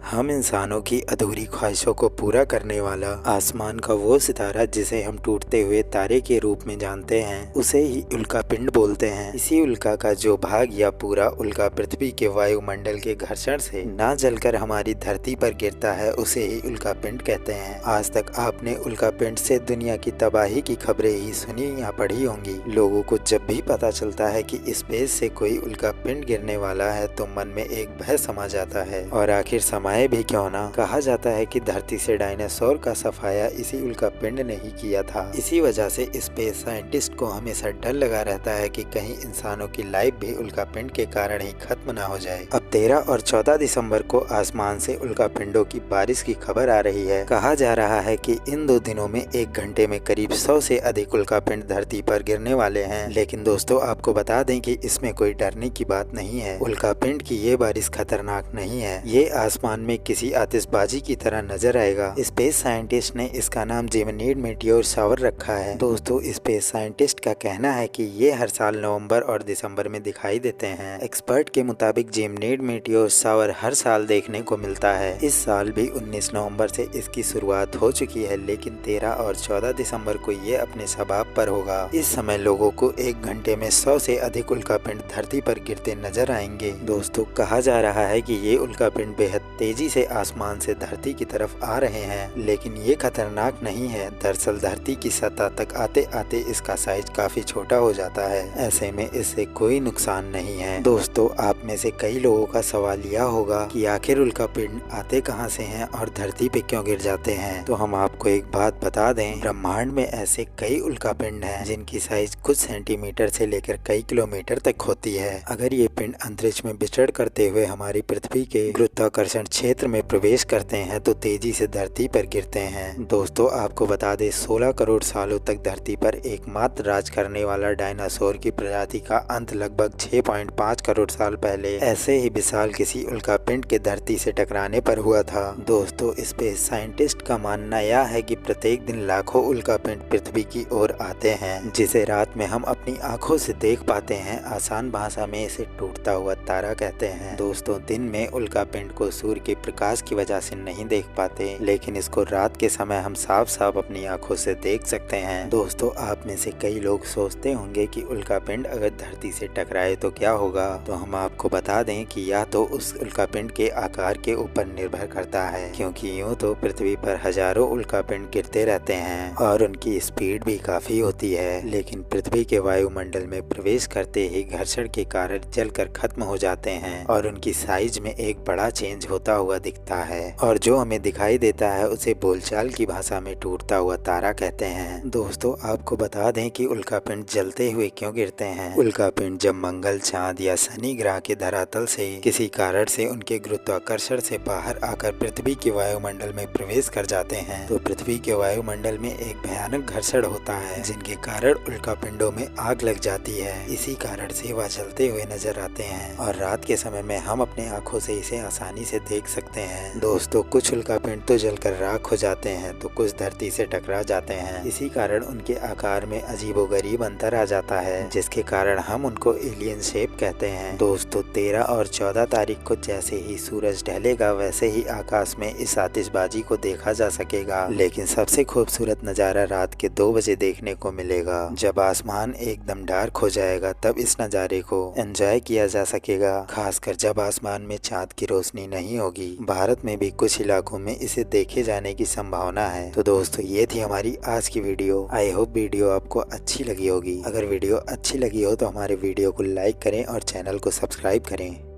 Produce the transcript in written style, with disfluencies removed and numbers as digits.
हम इंसानों की अधूरी ख्वाहिशों को पूरा करने वाला आसमान का वो सितारा जिसे हम टूटते हुए तारे के रूप में जानते हैं, उसे ही उल्का पिंड बोलते हैं। इसी उल्का का जो भाग या पूरा उल्का पृथ्वी के वायुमंडल के घर्षण से ना जलकर हमारी धरती पर गिरता है, उसे ही उल्का पिंड कहते हैं। आज तक आपने उल्का पिंड से दुनिया की तबाही की खबरें ही सुनी या पढ़ी होंगी। लोगों को जब भी पता चलता है कि स्पेस से कोई उल्का पिंड गिरने वाला है तो मन में एक भय समा जाता है। और आखिर समय भी क्यों ना, कहा जाता है कि धरती से डायनासोर का सफाया इसी उल्का पिंड ने ही किया था। इसी वजह से स्पेस साइंटिस्ट को हमेशा डर लगा रहता है कि कहीं इंसानों की लाइफ भी उल्का पिंड के कारण ही खत्म ना हो जाए। अब 13 और 14 दिसंबर को आसमान से उल्का पिंडों की बारिश की खबर आ रही है। कहा जा रहा है कि इन 2 दिनों में 1 घंटे में करीब 100 से अधिक उल्का पिंड धरती पर गिरने वाले हैं। लेकिन दोस्तों, आपको बता दें कि इसमें कोई डरने की बात नहीं है। उल्का पिंड की ये बारिश खतरनाक नहीं है। ये आसमान में किसी आतिशबाजी की तरह नजर आएगा। स्पेस साइंटिस्ट ने इसका नाम जेमिनीड मेटियोर शावर रखा है। दोस्तों, स्पेस साइंटिस्ट का कहना है कि ये हर साल नवंबर और दिसंबर में दिखाई देते हैं। एक्सपर्ट के मुताबिक जेमिनीड मेटियोर शावर हर साल देखने को मिलता है। इस साल भी 19 नवंबर से इसकी शुरुआत हो चुकी है, लेकिन 13 और 14 दिसंबर को ये अपने शबाब पर होगा। इस समय लोगों को 1 घंटे में 100 से अधिक उल्का पिंड धरती पर गिरते नजर आएंगे। दोस्तों, कहा जा रहा है कि ये उल्का पिंड बेहद तेजी से आसमान से धरती की तरफ आ रहे हैं, लेकिन ये खतरनाक नहीं है। दरअसल धरती की सतह तक आते आते इसका साइज काफी छोटा हो जाता है। ऐसे में इससे कोई नुकसान नहीं है। दोस्तों, आप में से कई लोगों का सवाल यह होगा कि आखिर उल्का पिंड आते कहां से हैं और धरती पे क्यों गिर जाते हैं। तो हम आपको एक बात बता दें, ब्रह्मांड में ऐसे कई उल्का पिंड हैं जिनकी साइज कुछ सेंटीमीटर से लेकर कई किलोमीटर तक होती है। अगर ये पिंड अंतरिक्ष में विचरण करते हुए हमारी पृथ्वी के गुरुत्वाकर्षण क्षेत्र में प्रवेश करते हैं तो तेजी से धरती पर गिरते हैं। दोस्तों, आपको बता दें, 16 करोड़ सालों तक धरती पर एकमात्र राज करने वाला डायनासोर की प्रजाति का अंत लगभग 6.5 करोड़ साल पहले ऐसे ही विशाल किसी उल्का पिंड के धरती से टकराने पर हुआ था। दोस्तों, स्पेस साइंटिस्ट का मानना यह है कि प्रत्येक दिन लाखों उल्का पिंड पृथ्वी की ओर आते हैं, जिसे रात में हम अपनी आंखों से देख पाते हैं। आसान भाषा में इसे टूटता हुआ तारा कहते हैं। दोस्तों, दिन में उल्का पिंड को सूर्य के प्रकाश की वजह से नहीं देख पाते, लेकिन इसको रात के समय हम साफ साफ अपनी आंखों से देख सकते हैं। दोस्तों, आप में से कई लोग सोचते होंगे कि उल्का पिंड अगर धरती से टकराए तो क्या होगा। तो हम आपको बता दें कि यह तो उस उल्का पिंड के आकार के ऊपर निर्भर करता है, क्योंकि यूँ तो पृथ्वी पर हजारों उल्का पिंड गिरते रहते हैं और उनकी स्पीड भी काफी होती है, लेकिन पृथ्वी के वायुमंडल में प्रवेश करते ही घर्षण के कारण जलकर खत्म हो जाते हैं और उनकी साइज में एक बड़ा चेंज होता हुआ दिखता है। और जो हमें दिखाई देता है उसे बोलचाल की भाषा में टूटता हुआ तारा कहते हैं। दोस्तों, आपको बता दें कि उल्का पिंड जलते हुए क्यों गिरते हैं। उल्का पिंड जब मंगल, चांद या शनि ग्रह के धरातल से किसी कारण से उनके गुरुत्वाकर्षण से बाहर आकर पृथ्वी के वायुमंडल में प्रवेश कर जाते हैं तो पृथ्वी के वायुमंडल में एक भयानक घर्षण होता है, जिनके कारण उल्का पिंडों में आग लग जाती है। इसी कारण से वह जलते हुए नजर आते हैं और रात के समय में हम अपने आंखों से इसे आसानी से देख सकते हैं। दोस्तों, कुछ उल्का पिंड तो जलकर राख हो जाते हैं तो कुछ धरती से टकरा जाते हैं। इसी कारण उनके आकार में अजीबोगरीब अंतर आ जाता है, जिसके कारण हम उनको एलियन शेप कहते हैं। दोस्तों, 13 और 14 तारीख को जैसे ही सूरज ढलेगा वैसे ही आकाश में इस आतिशबाजी को देखा जा सकेगा, लेकिन सबसे खूबसूरत नजारा रात के 2 बजे देखने को मिलेगा। जब आसमान एकदम डार्क हो जाएगा तब इस नजारे को एंजॉय किया जा सकेगा, खासकर जब आसमान में चांद की रोशनी नहीं होगी। भारत में भी कुछ इलाकों में इसे देखे जाने की संभावना है। तो दोस्तों, ये थी हमारी आज की वीडियो। आई होप वीडियो आपको अच्छी लगी होगी। अगर वीडियो अच्छी लगी हो तो हमारे वीडियो को लाइक करें और चैनल को सब्सक्राइब करें।